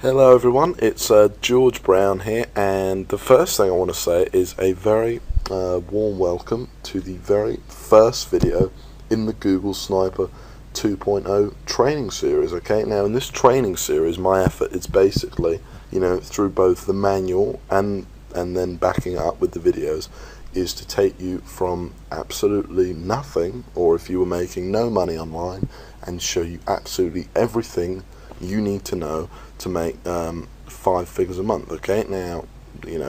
Hello everyone, it's George Brown here, and the first thing I want to say is a very warm welcome to the very first video in the Google Sniper 2.0 training series. Okay, now in this training series my effort is basically, through both the manual and then backing it up with the videos, is to take you from absolutely nothing, or if you were making no money online, and show you absolutely everything you need to know to make 5 figures a month. Okay, now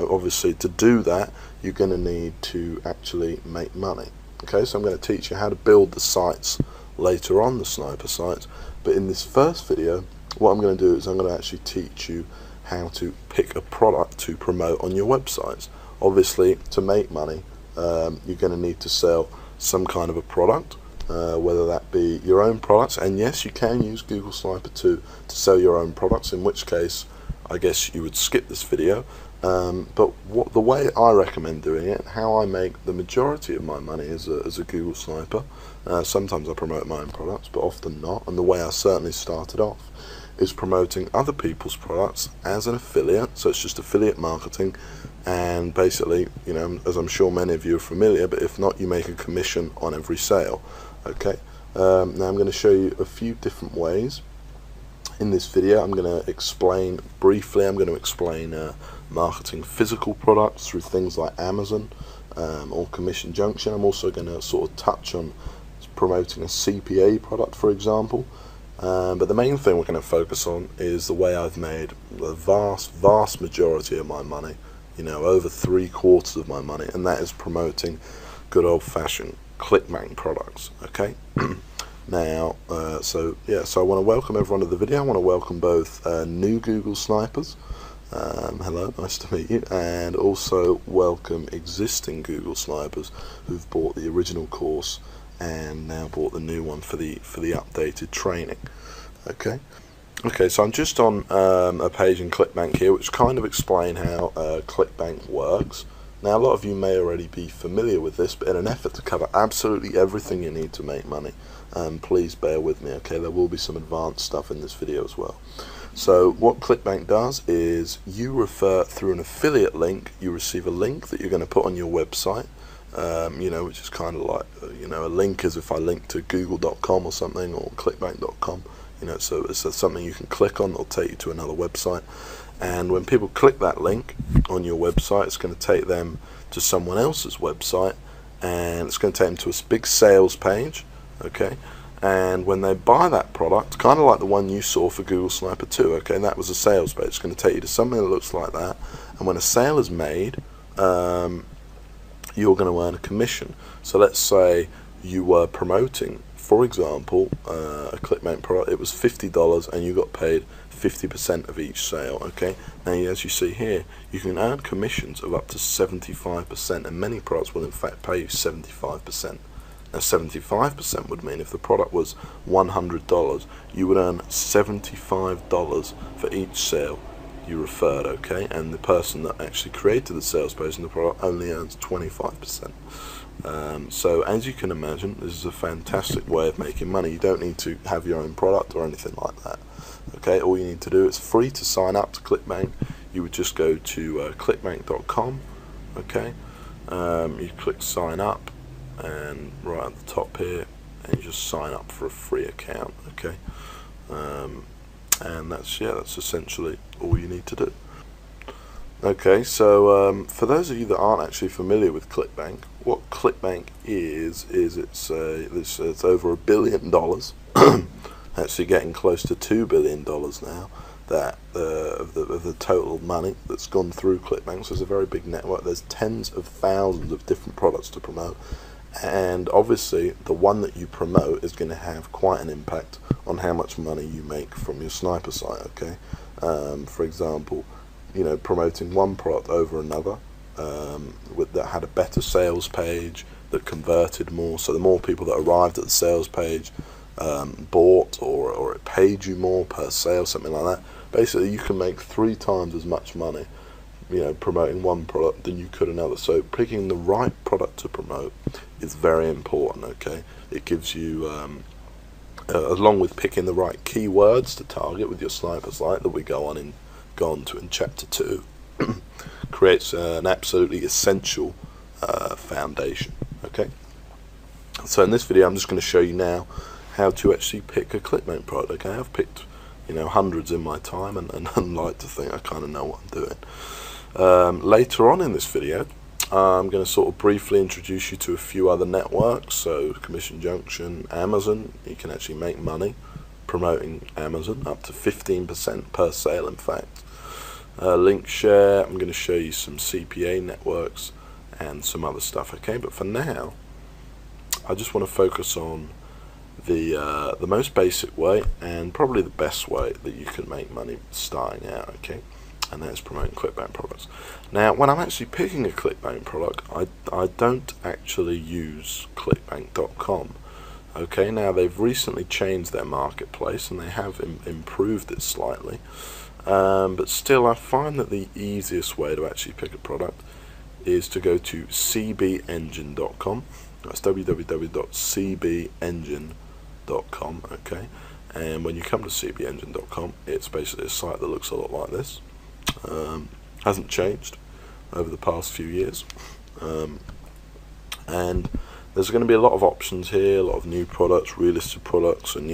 obviously to do that you're going to need to actually make money. Okay, so I'm going to teach you how to build the sites later on, the sniper sites, but in this first video what I'm going to do is I'm going to actually teach you how to pick a product to promote on your websites. Obviously to make money you're going to need to sell some kind of a product, whether that be your own products, and yes, you can use Google Sniper 2 to sell your own products, in which case I guess you would skip this video, but the way I recommend doing it, how I make the majority of my money as a Google Sniper, sometimes I promote my own products but often not, and the way I certainly started off is promoting other people's products as an affiliate. So it's just affiliate marketing, and basically, as I'm sure many of you are familiar, but if not, you make a commission on every sale. Okay, now I'm going to show you a few different ways. In this video I'm going to explain briefly, I'm going to explain marketing physical products through things like Amazon or Commission Junction. I'm also going to sort of touch on promoting a CPA product, for example. But the main thing we're going to focus on is the way I've made the vast majority of my money, over 3/4 of my money, and that is promoting good old-fashioned Clickbank products. Okay. Now, so I want to welcome everyone to the video. I want to welcome both new Google Snipers, hello, nice to meet you, and also welcome existing Google Snipers who've bought the original course and now bought the new one for the updated training. Okay, so I'm just on a page in Clickbank here, which kind of explain how Clickbank works. Now, a lot of you may already be familiar with this, but in an effort to cover absolutely everything you need to make money, please bear with me. Okay, there will be some advanced stuff in this video as well. So what Clickbank does is you refer through an affiliate link, you receive a link that you're going to put on your website, which is kind of like, a link is if I link to google.com or something, or clickbank.com, so it's something you can click on, it'll take you to another website, and when people click that link on your website, it's going to take them to someone else's website, and it's going to take them to a big sales page. Okay, and when they buy that product, kind of like the one you saw for Google Sniper 2, okay, and that was a sales page, it's going to take you to something that looks like that, and when a sale is made, you're going to earn a commission. So let's say you were promoting, for example, a Clickbank product, it was $50 and you got paid 50% of each sale. Okay, now as you see here, you can earn commissions of up to 75%, and many products will in fact pay you 75%. Now 75% would mean if the product was $100, you would earn $75 for each sale you referred. Okay, and the person that actually created the sales page and the product only earns 25%. So as you can imagine, this is a fantastic way of making money. You don't need to have your own product or anything like that. Okay, all you need to do, it's free to sign up to Clickbank. You would just go to clickbank.com. Okay, you click sign up, and right at the top here, and you just sign up for a free account. Okay, and that's essentially all you need to do. Okay, so for those of you that aren't actually familiar with Clickbank, what Clickbank is it's over $1 billion, actually getting close to $2 billion now, that of the total money that's gone through Clickbank. So it's a very big network. There's tens of thousands of different products to promote, and obviously the one that you promote is going to have quite an impact on how much money you make from your sniper site. Okay, for example, promoting one product over another that had a better sales page, that converted more, so the more people that arrived at the sales page bought, or it paid you more per sale, something like that. Basically you can make 3 times as much money promoting one product than you could another. So picking the right product to promote is very important. Okay, it gives you along with picking the right keywords to target with your sniper site that we go on to in chapter 2, creates an absolutely essential foundation. Okay, so in this video I'm just going to show you now how to actually pick a Clickbank product. Okay, I've picked hundreds in my time, and I like to think I kind of know what I'm doing. Later on in this video I'm going to sort of briefly introduce you to a few other networks. So Commission Junction, Amazon. You can actually make money promoting Amazon, up to 15% per sale in fact. Link share. I'm going to show you some CPA networks and some other stuff. Okay, but for now I just want to focus on the most basic way and probably the best way that you can make money starting out. Okay, and that's promoting Clickbank products. Now, when I'm actually picking a Clickbank product, I don't actually use Clickbank.com. Okay, now they've recently changed their marketplace and they have improved it slightly, but still I find that the easiest way to actually pick a product is to go to cbengine.com. That's www.cbengine.com. okay, and when you come to cbengine.com, it's basically a site that looks a lot like this. Hasn't changed over the past few years, and there's going to be a lot of options here, a lot of new products, relisted products, and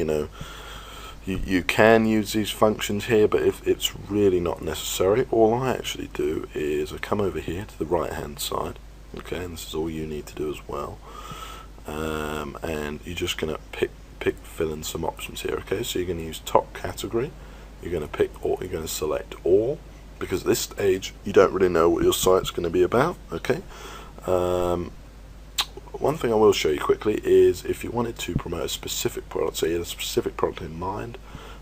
you can use these functions here, but if it's really not necessary, all I actually do is I come over here to the right hand side, okay, and this is all you need to do as well, and you're just going to fill in some options here. Okay, so you're going to use top category, you're going to pick, or you're going to select all, because at this stage you don't really know what your site's going to be about. Okay, one thing I will show you quickly is if you wanted to promote a specific product, so you had a specific product in mind.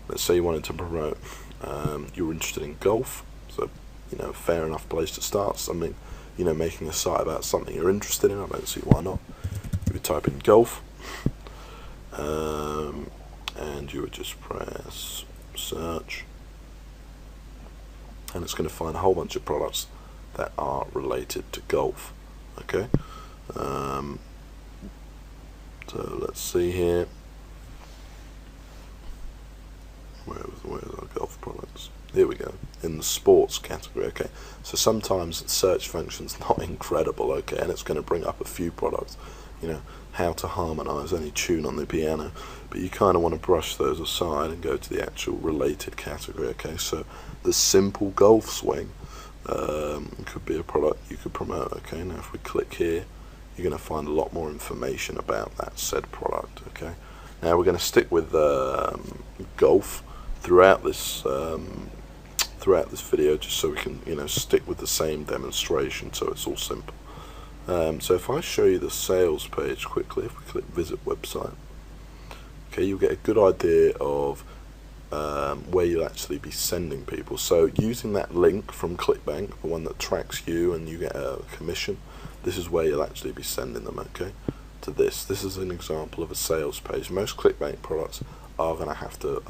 Let's say you wanted to promote, you were interested in golf, so fair enough place to start. Something, making a site about something you're interested in. I don't see why not. You would type in golf, and you would just press search, and it's going to find a whole bunch of products that are related to golf. Okay, so let's see here. Where's our golf products? Here we go, in the sports category. Okay, so sometimes the search function's not incredible. Okay, and it's going to bring up a few products. How to harmonize any tune on the piano, but you kind of want to brush those aside and go to the actual related category. Okay, so the simple golf swing could be a product you could promote. Okay, now if we click here, you're going to find a lot more information about that said product. Okay, now we're going to stick with golf throughout this video, just so we can stick with the same demonstration, so it's all simple. So if I show you the sales page quickly, if we click visit website, okay, you'll get a good idea of where you'll actually be sending people. So using that link from Clickbank, the one that tracks you and you get a commission, this is where you'll actually be sending them. Okay, to this is an example of a sales page. Most Clickbank products are going to have to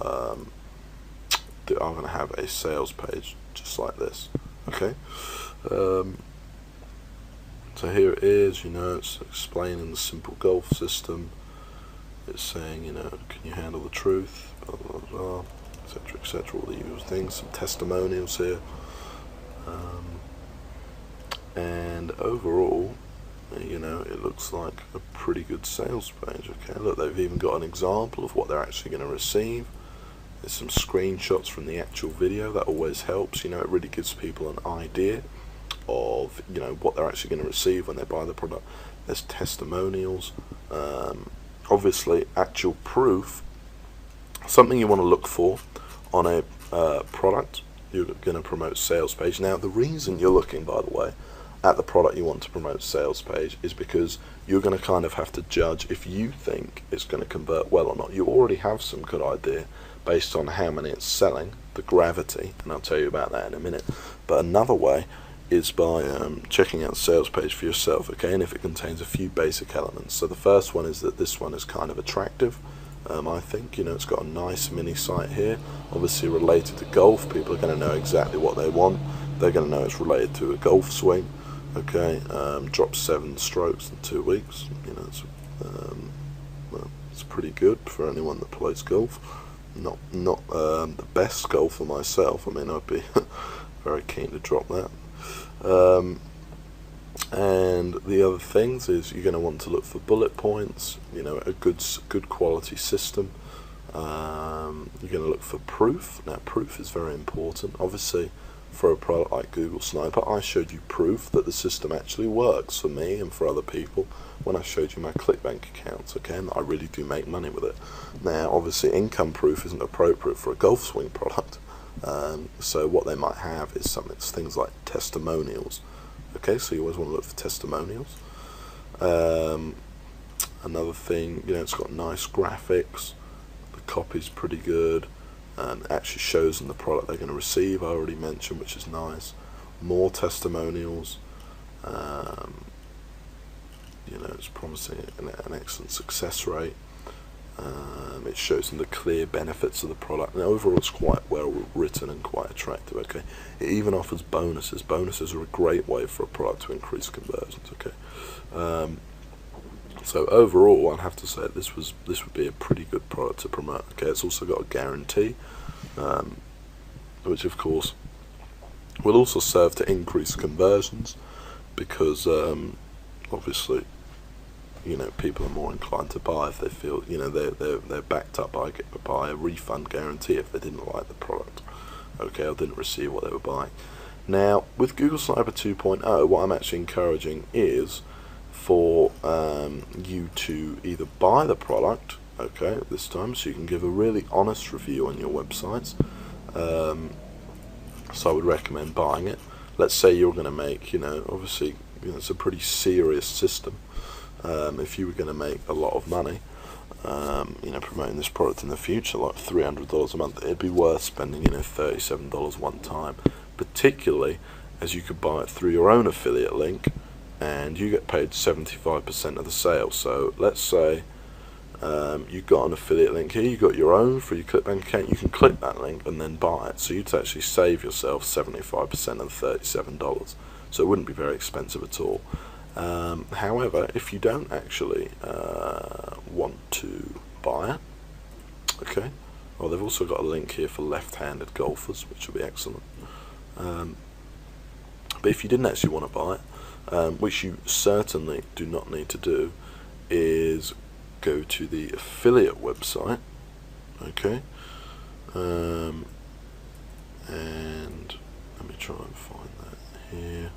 have a sales page just like this. Okay, so here it is. It's explaining the simple golf system. It's saying, can you handle the truth, blah blah blah, etc., etc., all the usual things. Some testimonials here, and overall, it looks like a pretty good sales page. Okay, look, they've even got an example of what they're actually going to receive. There's some screenshots from the actual video. That always helps. It really gives people an idea of what they're actually going to receive when they buy the product. There's testimonials, obviously actual proof, something you want to look for on a product you're going to promote sales page. Now the reason you're looking, by the way, at the product you want to promote sales page is because you're going to kind of have to judge if you think it's going to convert well or not. You already have some good idea based on how many it's selling, the gravity, and I'll tell you about that in a minute. But another way is by checking out the sales page for yourself, okay, and if it contains a few basic elements. So the first one is that this one is kind of attractive. I think it's got a nice mini site here, obviously related to golf. People are going to know exactly what they want. They're going to know it's related to a golf swing. Okay, dropped 7 strokes in 2 weeks. It's, well, It's pretty good for anyone that plays golf. Not the best golfer myself. I mean, I'd be very keen to drop that. And the other things is you're going to want to look for bullet points, you know, a good quality system. You're going to look for proof. Now, proof is very important. Obviously, for a product like Google Sniper, I showed you proof that the system actually works for me and for other people when I showed you my Clickbank accounts, okay, and I really do make money with it. Now, obviously, income proof isn't appropriate for a golf swing product, so what they might have is things like testimonials. Okay, so you always want to look for testimonials. Another thing, you know, it's got nice graphics, the copy's pretty good, it actually shows them the product they're going to receive, I already mentioned, which is nice. More testimonials, you know, it's promising an excellent success rate. It shows them the clear benefits of the product, and overall it's quite well written and quite attractive. Okay, it even offers bonuses. Bonuses are a great way for a product to increase conversions. Okay, so overall I'd have to say this would be a pretty good product to promote. Okay, it's also got a guarantee, which of course will also serve to increase conversions, because obviously, you know, people are more inclined to buy if they feel, you know, they're backed up by a refund guarantee if they didn't like the product, okay, or didn't receive what they were buying. Now, with Google Sniper 2.0, what I'm actually encouraging is for you to either buy the product, okay, at this time, so you can give a really honest review on your websites. So I would recommend buying it. Let's say you're going to make, you know, obviously, you know, it's a pretty serious system. If you were going to make a lot of money, you know, promoting this product in the future, like $300 a month, it'd be worth spending, you know, $37 one time, particularly as you could buy it through your own affiliate link, and you get paid 75% of the sale. So let's say you've got an affiliate link here, you've got your own for your Clickbank account, you can click that link and then buy it, so you'd actually save yourself 75% of the $37, so it wouldn't be very expensive at all. However, if you don't actually want to buy it, okay, well, they've also got a link here for left-handed golfers, which will be excellent. But if you didn't actually want to buy it, which you certainly do not need to do, is go to the affiliate website, okay, and let me try and find that here.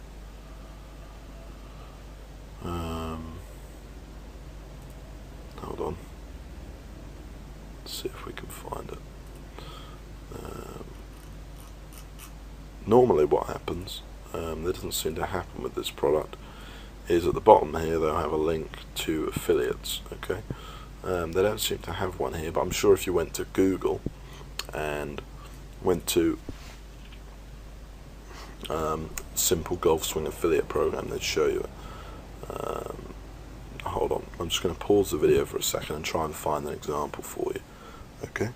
Hold on, let's see if we can find it. Normally what happens, that doesn't seem to happen with this product, is at the bottom here they'll have a link to affiliates, okay. They don't seem to have one here, but I'm sure if you went to Google and went to Simple Golf Swing Affiliate Program, they'd show you it. Hold on, I'm just going to pause the video for a second and try and find an example for you. Okay.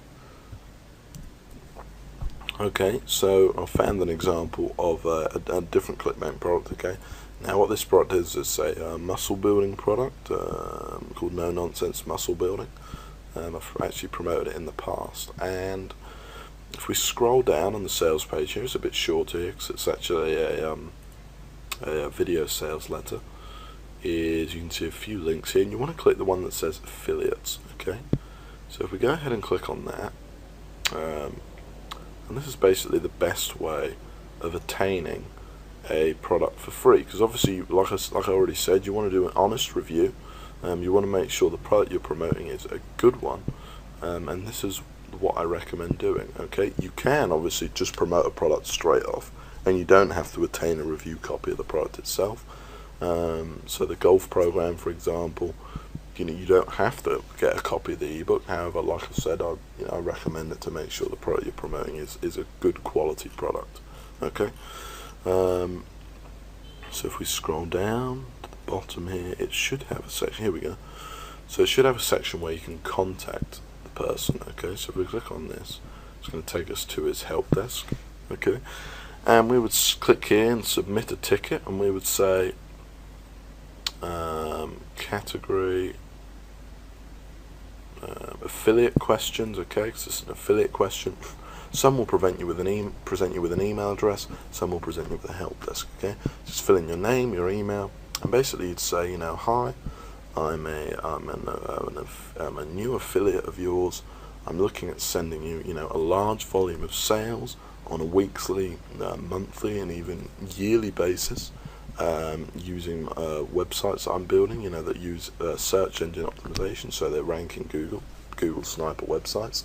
Okay, so I found an example of a different Clickbank product. Okay, now what this product is a muscle building product called No Nonsense Muscle Building. I've actually promoted it in the past, and if we scroll down on the sales page here, it's a bit shorter here because it's actually a video sales letter. You can see a few links here, and you want to click the one that says affiliates. Okay, so if we go ahead and click on that, and this is basically the best way of attaining a product for free, because obviously, like I already said, you want to do an honest review. You want to make sure the product you're promoting is a good one, and this is what I recommend doing. Okay, you can obviously just promote a product straight off, and you don't have to attain a review copy of the product itself. So the golf program, for example, you know, you don't have to get a copy of the ebook. However, like I said, I recommend it to make sure the product you're promoting is a good quality product. Okay, so if we scroll down to the bottom here, it should have a section. Here we go. So it should have a section where you can contact the person. Okay, so if we click on this, it's going to take us to his help desk. Okay, and we would click here and submit a ticket, and we would say category, affiliate questions, okay, because it's an affiliate question. Some will present you with an email address, some will present you with a help desk, okay. Just fill in your name, your email, and basically you'd say, you know, hi, I'm a new affiliate of yours. I'm looking at sending you, you know, a large volume of sales on a weekly, monthly, and even yearly basis, using websites that I'm building, you know, that use search engine optimization, so they're ranking Google Sniper websites.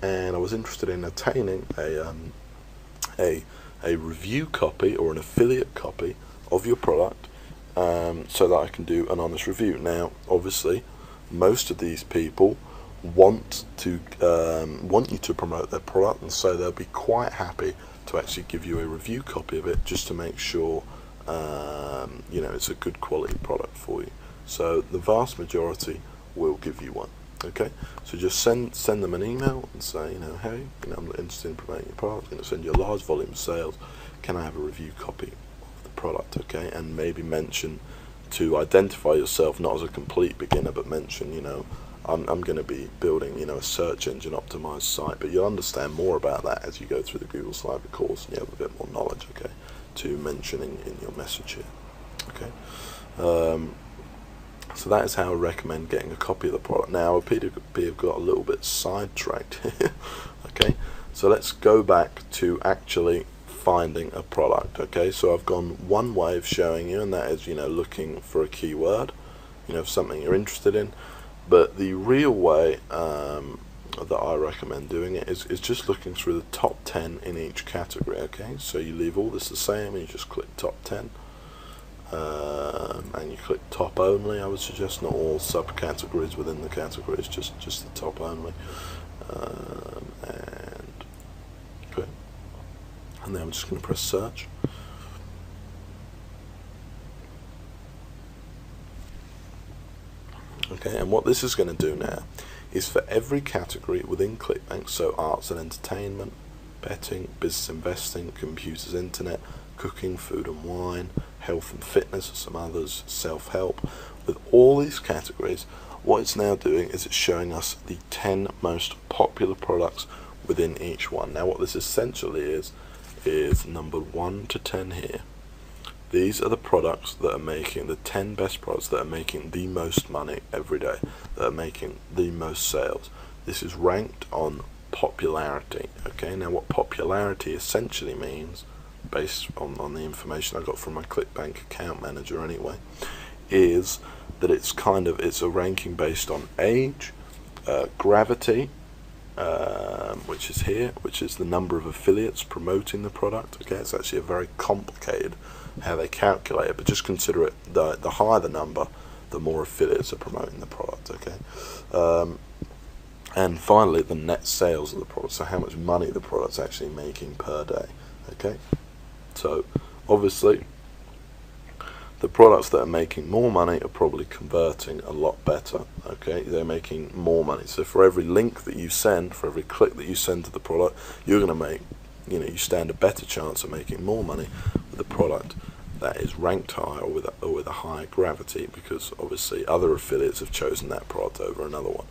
And I was interested in attaining a review copy or an affiliate copy of your product, so that I can do an honest review. Now, obviously, most of these people want you to promote their product, and so they'll be quite happy to actually give you a review copy of it, just to make sure you know, it's a good quality product for you. So the vast majority will give you one. Okay, so just send them an email and say, you know, hey, you know, I'm interested in promoting your product. I'm going to send you a large volume of sales. Can I have a review copy of the product? Okay, and maybe mention, to identify yourself not as a complete beginner, but mention, you know, I'm going to be building, you know, a search engine optimized site. But you'll understand more about that as you go through the Google Sniper course and you have a bit more knowledge. Okay, to mention in your message here. Okay. So that is how I recommend getting a copy of the product. Now, I appear to have got a little bit sidetracked here. Okay, so let's go back to actually finding a product. Okay, so I've gone one way of showing you, and that is, you know, looking for a keyword, you know, something you're interested in. But the real way that I recommend doing it is just looking through the top 10 in each category. Okay, so you leave all this the same and you just click top 10. And you click top only. I would suggest, not all subcategories within the categories, just the top only. And okay, and then I'm just going to press search. Okay, and what this is going to do now is, for every category within Clickbank, so arts and entertainment, betting, business investing, computers, internet, cooking, food and wine, health and fitness, some others, self-help, with all these categories, what it's now doing is it's showing us the 10 most popular products within each one. Now, what this essentially is number 1 to 10 here. These are the products that are making, the 10 best products that are making the most money every day, that are making the most sales. This is ranked on popularity. Okay, now what popularity essentially means, based on the information I got from my Clickbank account manager anyway, is that it's a ranking based on age, gravity, which is here, which is the number of affiliates promoting the product. Okay, it's actually a very complicated how they calculate it, but just consider it, the higher the number, the more affiliates are promoting the product. Okay, and finally, the net sales of the product, so how much money the product's actually making per day. Okay, so obviously the products that are making more money are probably converting a lot better. Okay, they're making more money. So for every link that you send, for every click that you send to the product, you're going to make, you know, you stand a better chance of making more money with a product that is ranked high, or with a higher gravity, because obviously other affiliates have chosen that product over another one.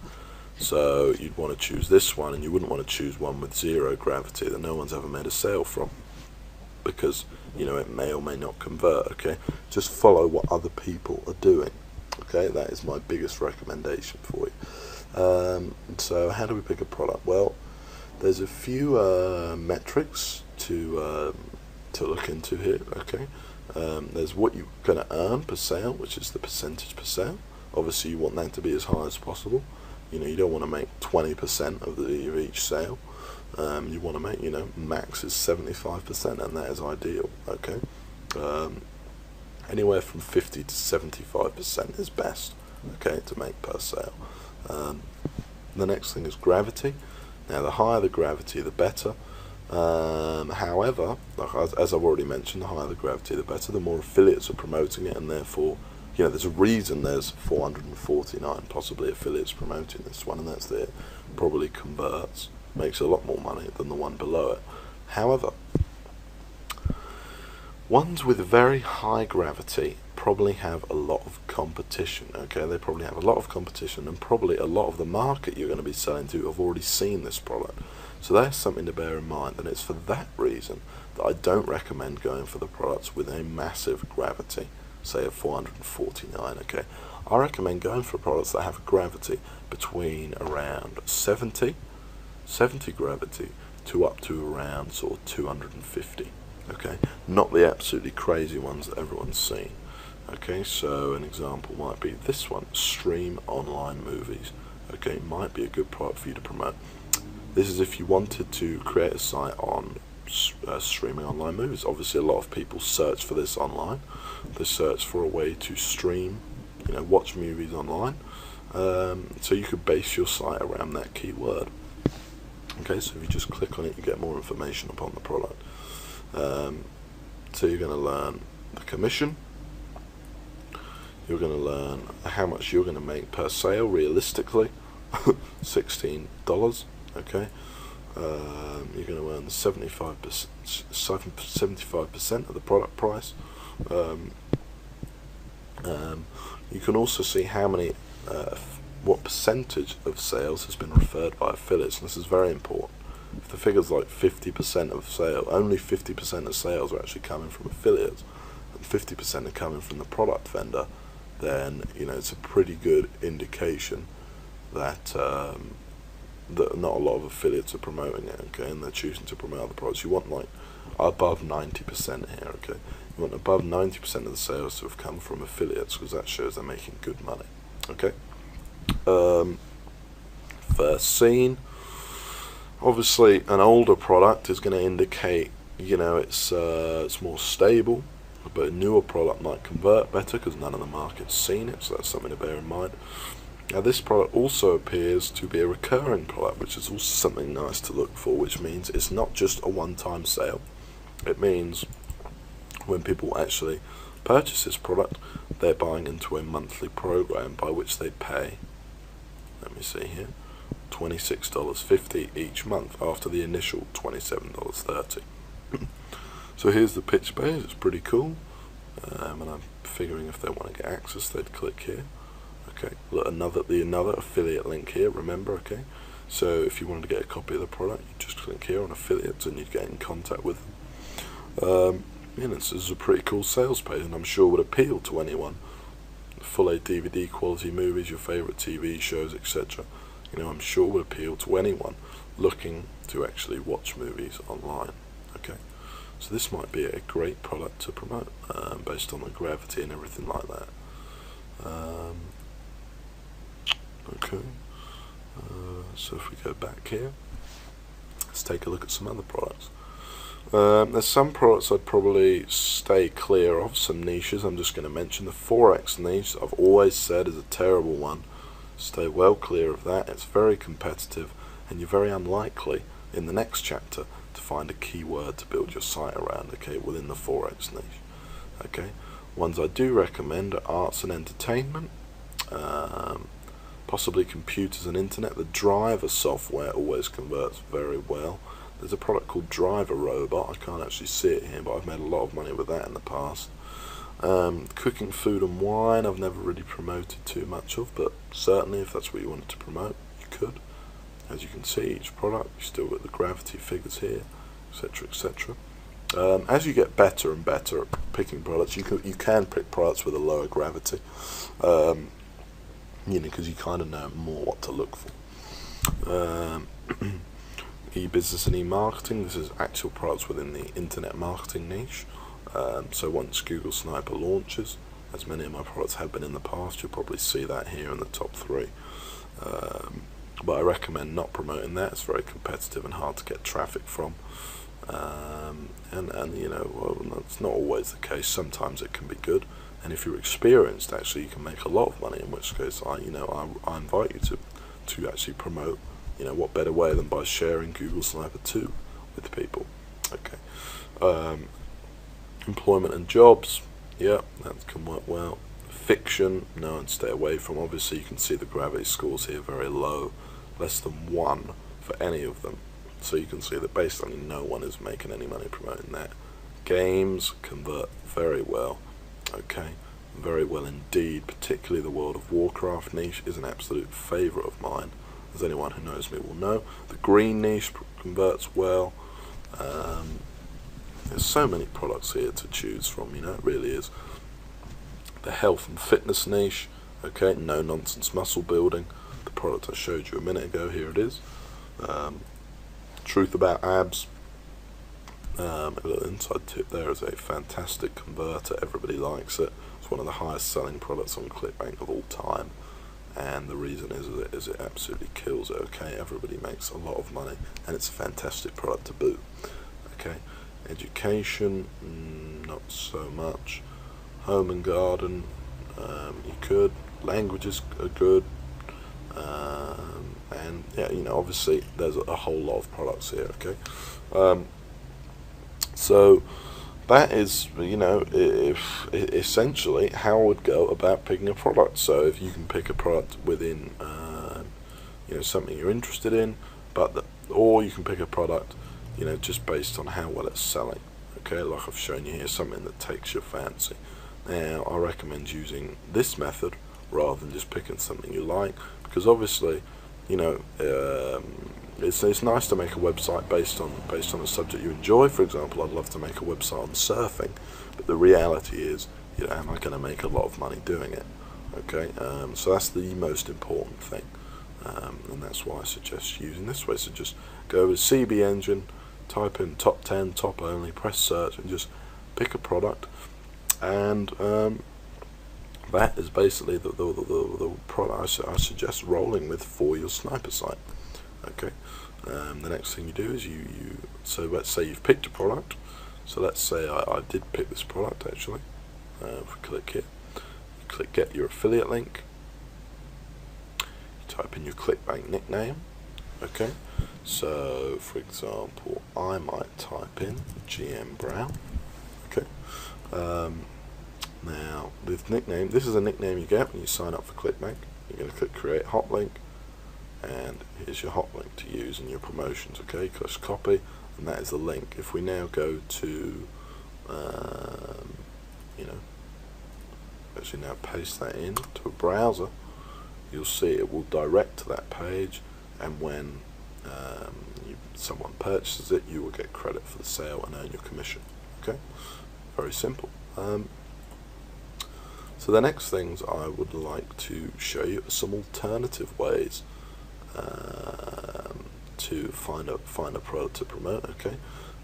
So you'd want to choose this one, and you wouldn't want to choose one with 0 gravity that no one's ever made a sale from, because, you know, it may or may not convert. Okay, just follow what other people are doing. Okay, that is my biggest recommendation for you. So how do we pick a product? Well, there's a few metrics to look into here. Okay, there's what you're going to earn per sale, which is the percentage per sale. Obviously you want that to be as high as possible. You know, you don't want to make 20% of each sale. You want to make, you know, max is 75%, and that is ideal. Okay, anywhere from 50 to 75% is best. Okay, to make per sale. The next thing is gravity. Now, the higher the gravity, the better. However, as I've already mentioned, the higher the gravity, the better. The more affiliates are promoting it, and therefore, you know, there's a reason there's 449 possibly affiliates promoting this one, and that's there. Probably converts, makes a lot more money than the one below it. However, ones with very high gravity probably have a lot of competition. Okay, they probably have a lot of competition, and probably a lot of the market you're going to be selling to have already seen this product. So that's something to bear in mind, and it's for that reason that I don't recommend going for the products with a massive gravity, say a 449. Okay, I recommend going for products that have a gravity between around 70 gravity to up to around sort of 250. Okay, not the absolutely crazy ones that everyone's seen. Okay, so an example might be this one, stream online movies. Okay, might be a good product for you to promote. This is if you wanted to create a site on streaming online movies. Obviously a lot of people search for this online. They search for a way to stream, watch movies online. So you could base your site around that keyword. Okay, so if you just click on it, you get more information upon the product. So you're going to learn the commission. You're going to learn how much you're going to make per sale realistically. $16. Okay, you're going to earn 75% of the product price. You can also see how many, what percentage of sales has been referred by affiliates, and this is very important. If the figure's like 50% of sales, only 50% of sales are actually coming from affiliates, and 50% are coming from the product vendor, then it's a pretty good indication that that not a lot of affiliates are promoting it. Okay, and they're choosing to promote other products. You want like above 90% here. Okay, you want above 90% of the sales to have come from affiliates, because that shows they're making good money. Okay. First scene. Obviously, an older product is going to indicate, it's more stable, but a newer product might convert better because none of the market's seen it, so that's something to bear in mind. Now, this product also appears to be a recurring product, which is also something nice to look for, which means it's not just a one-time sale. It means when people actually purchase this product, they're buying into a monthly program by which they pay, let me see here, $26.50 each month after the initial $27.30. So here's the pitch page. It's pretty cool, and I'm figuring if they want to get access, they'd click here. Okay, look, another affiliate link here. Remember, okay. So if you wanted to get a copy of the product, you just click here on affiliates, and you'd get in contact with them. This is a pretty cool sales page, and I'm sure would appeal to anyone. Full HD DVD quality movies, your favourite TV shows, etc. I'm sure would appeal to anyone looking to actually watch movies online. Okay, so this might be a great product to promote, based on the gravity and everything like that. Okay, so if we go back here, let's take a look at some other products. There's some products I'd probably stay clear of, some niches. I'm just going to mention the Forex niche. I've always said is a terrible one. Stay well clear of that. It's very competitive, and you're very unlikely in the next chapter to find a keyword to build your site around, okay, within the Forex niche. Okay, ones I do recommend are arts and entertainment, possibly computers and internet. The Driver software always converts very well. There's a product called Driver Robot. I can't actually see it here, but I've made a lot of money with that in the past. Cooking, food and wine I've never really promoted too much of, but certainly if that's what you wanted to promote, you could. As you can see, each product, you still got the gravity figures here, etc, etc. As you get better and better at picking products, you can pick products with a lower gravity, because you kind of know more what to look for. E-business and e-marketing, this is actual products within the internet marketing niche. So once Google Sniper launches, as many of my products have been in the past, you'll probably see that here in the top 3. But I recommend not promoting that. It's very competitive and hard to get traffic from. It's not always the case. Sometimes it can be good, and if you're experienced, actually you can make a lot of money, in which case I invite you to actually promote. What better way than by sharing Google Sniper 2 with people. Okay. Employment and jobs, yeah, that can work well. Fiction, no, and stay away from. Obviously you can see the gravity scores here very low, less than 1 for any of them, so you can see that basically no one is making any money promoting that. Games convert very well. Okay, very well indeed. Particularly the World of Warcraft niche is an absolute favourite of mine, as anyone who knows me will know. The green niche converts well. There's so many products here to choose from, it really is. The health and fitness niche, okay, no nonsense muscle building, the product I showed you a minute ago, here it is. Truth about abs, a little inside tip there, is a fantastic converter, everybody likes it. It's one of the highest selling products on Clickbank of all time, and the reason is it absolutely kills it, okay. Everybody makes a lot of money, and it's a fantastic product to boot, okay. Education, not so much. Home and garden, you could. Languages are good, and yeah, obviously there's a whole lot of products here, okay. So that is, if essentially how I would go about picking a product. So if you can pick a product within, something you're interested in, or you can pick a product, just based on how well it's selling. Okay, like I've shown you here, something that takes your fancy. Now, I recommend using this method rather than just picking something you like, because obviously, it's nice to make a website based on a subject you enjoy. For example, I'd love to make a website on surfing, but the reality is, am I going to make a lot of money doing it? Okay, so that's the most important thing, and that's why I suggest using this way. So just go over to CB Engine, type in top 10, top only, press search, and just pick a product. And that is basically the product I suggest rolling with for your sniper site. Okay. The next thing you do is so let's say you've picked a product. So let's say I did pick this product actually. If we click here, you click get your affiliate link. You type in your Clickbank nickname. Okay. So for example, I might type in GM Brown. Okay. Now, this nickname, this is a nickname you get when you sign up for Clickbank. You're going to click create hot link, and here's your hot link to use in your promotions. Okay, click copy, and that is the link. If we now go to, actually now paste that in to a browser, you'll see it will direct to that page, and when someone purchases it, you will get credit for the sale and earn your commission. Okay, very simple. So the next things I would like to show you are some alternative ways to find a product to promote. Okay.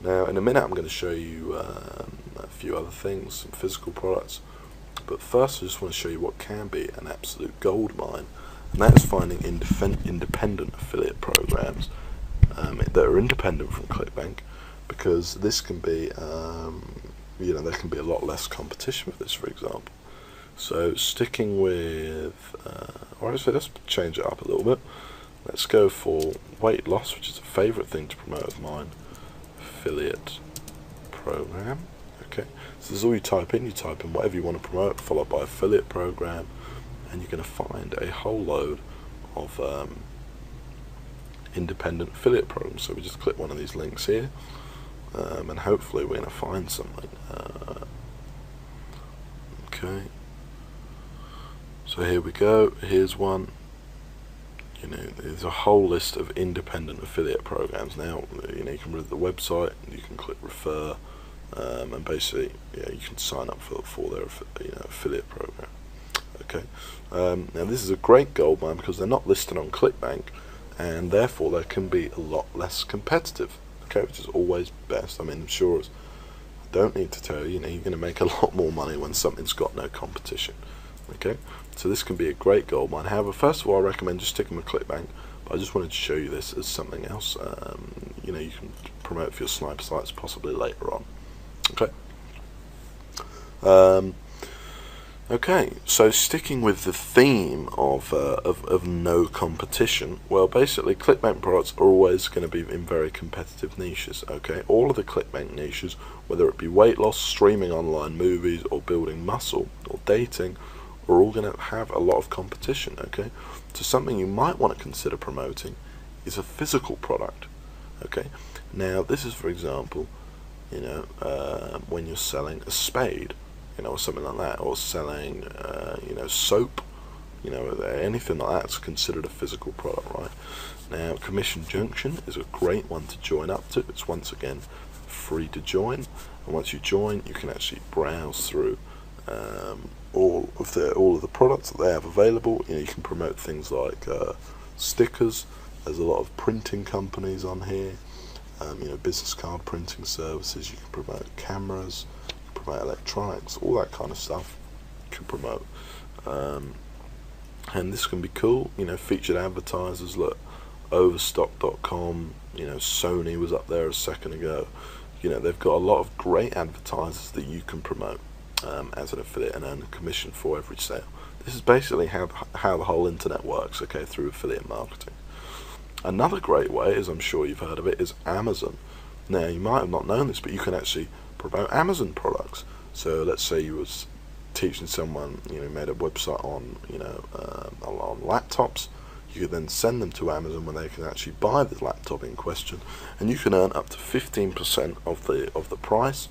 Now in a minute I'm going to show you a few other things, some physical products, but first I just want to show you what can be an absolute gold mine, and that is finding independent affiliate programs that are independent from Clickbank, because this can be there can be a lot less competition with this, for example. So sticking with, or actually let's change it up a little bit. Let's go for weight loss, which is a favourite thing to promote of mine. Affiliate program. Okay, so this is all you type in. You type in whatever you want to promote, followed by affiliate program, and you're going to find a whole load of independent affiliate programs. So we just click one of these links here, and hopefully we're going to find something. Okay. So here we go, here's one. There's a whole list of independent affiliate programs. Now, you can visit the website, you can click refer, and basically, you can sign up for their affiliate program. Okay. Now this is a great gold mine because they're not listed on Clickbank, and therefore they can be a lot less competitive. Okay, which is always best. I mean, I'm sure I don't need to tell you, you're going to make a lot more money when something's got no competition. Okay, so this can be a great gold mine. However, first of all, I recommend just sticking with Clickbank, but I just wanted to show you this as something else. You can promote for your sniper sites possibly later on. Okay. Okay, so sticking with the theme of no competition, well, basically Clickbank products are always going to be in very competitive niches. Okay, all of the Clickbank niches, whether it be weight loss, streaming online movies, or building muscle, or dating, are all going to have a lot of competition. Okay, so something you might want to consider promoting is a physical product. Okay, now this is, for example, when you're selling a spade. or something like that, or selling soap, anything like that's considered a physical product, right? Now, Commission Junction is a great one to join up to. It's once again free to join, and once you join, you can actually browse through all of the products that they have available. You can promote things like stickers. There's a lot of printing companies on here. Business card printing services. You can promote cameras, you can promote electronics, all that kind of stuff. You can promote, and this can be cool. Featured advertisers. Look, Overstock.com. Sony was up there a second ago. They've got a lot of great advertisers that you can promote as an affiliate and earn a commission for every sale. This is basically how the whole internet works, okay, through affiliate marketing. Another great way, as I'm sure you've heard of it, is Amazon. Now, you might have not known this, but you can actually promote Amazon products. So let's say you was teaching someone, made a website on, on laptops. You could then send them to Amazon when they can actually buy the laptop in question, and you can earn up to 15% of the price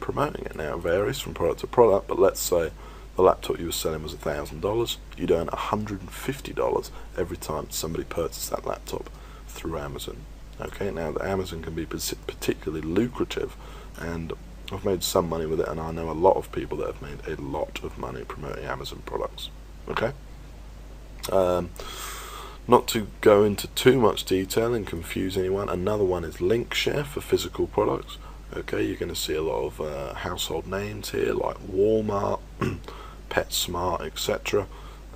promoting it. Now, it varies from product to product, but let's say the laptop you were selling was $1,000, you'd earn $150 every time somebody purchased that laptop through Amazon. Okay, now the Amazon can be particularly lucrative, and I've made some money with it, and I know a lot of people that have made a lot of money promoting Amazon products. Okay, not to go into too much detail and confuse anyone, another one is Linkshare for physical products. Okay, you're going to see a lot of household names here like Walmart, PetSmart, etc.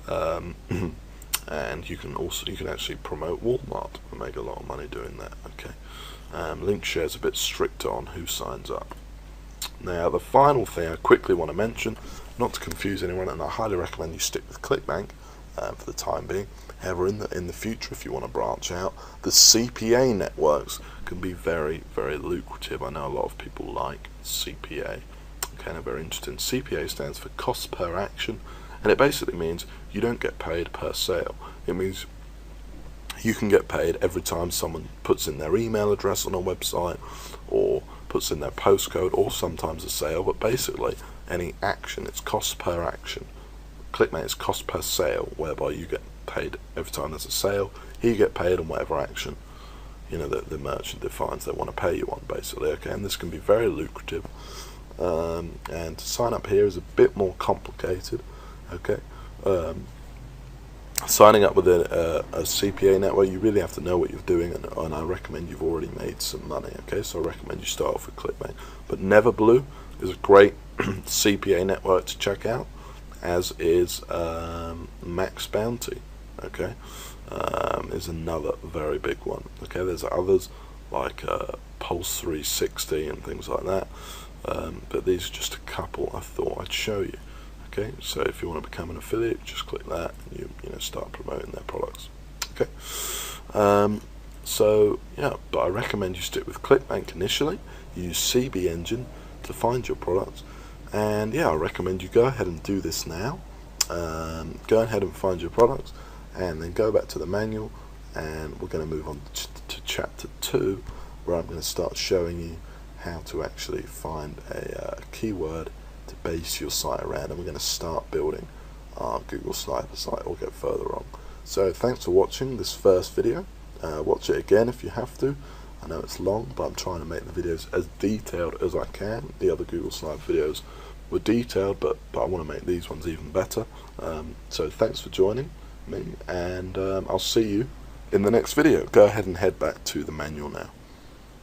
And you can actually promote Walmart and make a lot of money doing that. Okay, Linkshare is a bit stricter on who signs up. Now, the final thing I quickly want to mention, not to confuse anyone, and I highly recommend you stick with Clickbank for the time being. However, in the future, if you want to branch out, the CPA networks can be very, very lucrative. I know a lot of people like CPA. Kind of very interesting. CPA stands for cost per action, and it basically means you don't get paid per sale. It means you can get paid every time someone puts in their email address on a website, or puts in their postcode, or sometimes a sale. But basically, any action, it's cost per action. Clickbank is cost per sale, whereby you get paid every time there's a sale. Here you get paid on whatever action the merchant defines they want to pay you on, basically. Okay, and this can be very lucrative. And to sign up here is a bit more complicated. Okay, signing up with a CPA network, you really have to know what you're doing, and I recommend you've already made some money. Okay, so I recommend you start off with Clickbank. But Neverblue is a great CPA network to check out, as is Max Bounty. Okay, is another very big one. Okay, there's others like Pulse 360 and things like that. But these are just a couple I thought I'd show you. Okay, so if you want to become an affiliate, just click that and you start promoting their products. Okay, so yeah, but I recommend you stick with Clickbank initially. Use CB Engine to find your products, and yeah, I recommend you go ahead and do this now. Go ahead and find your products, and then go back to the manual, and we're going to move on to chapter 2, where I'm going to start showing you how to actually find a keyword to base your site around, and we're going to start building our Google Sniper site. We'll get further on. So thanks for watching this first video. Watch it again if you have to. I know it's long, but I'm trying to make the videos as detailed as I can. The other Google Sniper videos were detailed, but I want to make these ones even better. So thanks for joining me, and I'll see you in the next video. Go ahead and head back to the manual now.